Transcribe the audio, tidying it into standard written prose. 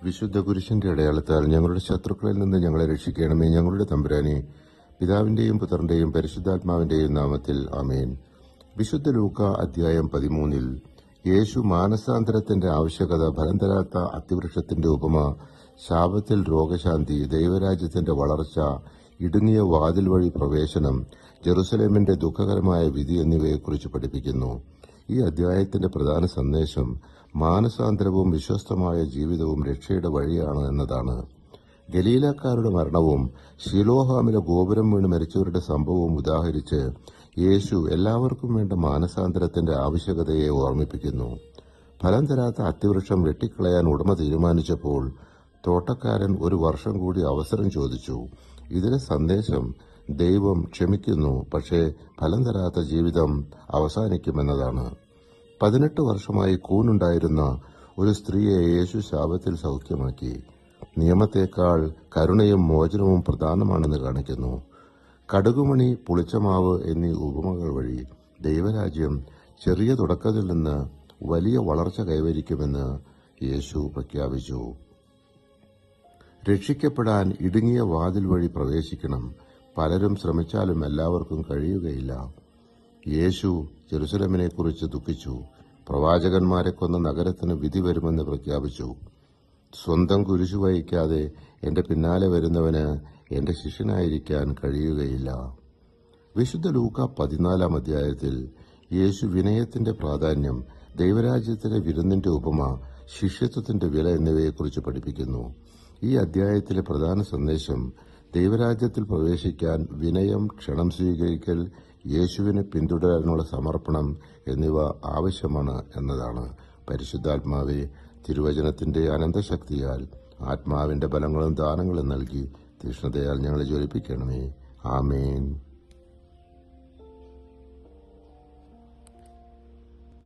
വിശുദ്ധ കുരിശിന്റെ അടയാളത്താൽ ഞങ്ങളുടെ ശത്രുക്കളിൽ നിന്ന് ഞങ്ങളെ രക്ഷിക്കണമേ. ഞങ്ങളുടെ തമ്പുരാനെ, പിതാവിന്റെയും പുത്രന്റെയും പരിശുദ്ധാത്മാവിന്റെയും നാമത്തിൽ ആമേൻ. വിശുദ്ധ ലൂക്ക അധ്യായം 13 യേശു മാനസാന്തരത്തിന്റെ ആവശ്യകത, ഫലം തരാത്ത അത്തിവൃക്ഷത്തിന്റെ ഉപമ, ശാപത്തിൽ രോഗശാന്തി, ദൈവരാജ്യത്തിന്റെ വളർച്ച, ഇടുങ്ങിയ വാതിൽ വഴി പ്രവേശനം, ജെറുസലേമിന്റെ ദുഃഖകരമായ വിധി എന്നിവയെക്കുറിച്ച് പഠിപ്പിക്കുന്നു. ഈ അധ്യായത്തിന്റെ പ്രധാന സന്ദേശം മാനസാന്തരവും വിശ്വസ്തമായ ജീവിതവും രക്ഷയുടെ വഴിയാണ് എന്നതാണ്. ഗലീലക്കാരുടെ മരണവും ശിലോഹാമിലെ ഗോപുരം വീണ് മരിച്ചവരുടെ സംഭവവും ഉദാഹരിച്ച് യേശു എല്ലാവർക്കും വേണ്ട മാനസാന്തരത്തിന്റെ ആവശ്യകതയെ ഓർമ്മിപ്പിക്കുന്നു. ഫലം തരാത്ത അത്തിവൃക്ഷം വെട്ടിക്കളയാൻ ഉടമ തീരുമാനിച്ചപ്പോൾ തോട്ടക്കാരൻ ഒരു വർഷം കൂടി അവസരം ചോദിച്ചു. ഇതിലെ സന്ദേശം ദൈവം ക്ഷമിക്കുന്നു, പക്ഷേ ഫലം തരാത്ത ജീവിതം അവസാനിക്കുമെന്നതാണ്. 18 വർഷമായി കൂനുണ്ടായിരുന്ന ഒരു സ്ത്രീയെ യേശു ശാപത്തിൽ സൗഖ്യമാക്കി. നിയമത്തേക്കാൾ കരുണയും മോചനവും പ്രധാനമാണെന്ന് കാണിക്കുന്നു. കടുകുമണി, പുളിച്ചമാവ് എന്നീ ഉപമകൾ വഴി ദൈവരാജ്യം ചെറിയ തുടക്കത്തിൽ നിന്ന് വലിയ വളർച്ച കൈവരിക്കുമെന്ന് യേശു പ്രഖ്യാപിച്ചു. രക്ഷിക്കപ്പെടാൻ ഇടുങ്ങിയ വാതിൽ വഴി പ്രവേശിക്കണം. പലരും ശ്രമിച്ചാലും എല്ലാവർക്കും കഴിയുകയില്ല. യേശു ജെറുസലേമിനെക്കുറിച്ച് ദുഃഖിച്ചു. പ്രവാചകന്മാരെ കൊന്ന നഗരത്തിന് വിധി വരുമെന്ന് പ്രഖ്യാപിച്ചു. സ്വന്തം കുരിശു വഹിക്കാതെ എന്റെ പിന്നാലെ വരുന്നവന് എന്റെ ശിഷ്യനായിരിക്കാൻ കഴിയുകയില്ല. വിശുദ്ധ ലൂക്ക 14 അധ്യായത്തിൽ യേശു വിനയത്തിന്റെ പ്രാധാന്യം, ദൈവരാജ്യത്തിലെ വിരുന്നിന്റെ ഉപമ, ശിഷ്യത്വത്തിന്റെ വില എന്നിവയെക്കുറിച്ച് പഠിപ്പിക്കുന്നു. ഈ അധ്യായത്തിലെ പ്രധാന സന്ദേശം ദൈവരാജ്യത്തിൽ പ്രവേശിക്കാൻ വിനയം, ക്ഷണം സ്വീകരിക്കൽ, യേശുവിനെ പിന്തുടരാനുള്ള സമർപ്പണം എന്നിവ ആവശ്യമാണ് എന്നതാണ്. പരിശുദ്ധാത്മാവെ, തിരുവചനത്തിന്റെ അനന്തശക്തിയാൽ ആത്മാവിന്റെ ബലങ്ങളും ദാനങ്ങളും നൽകി തീഷ്ണതയാൽ ഞങ്ങളെ ജ്വലിപ്പിക്കണമേ. ആമേൻ.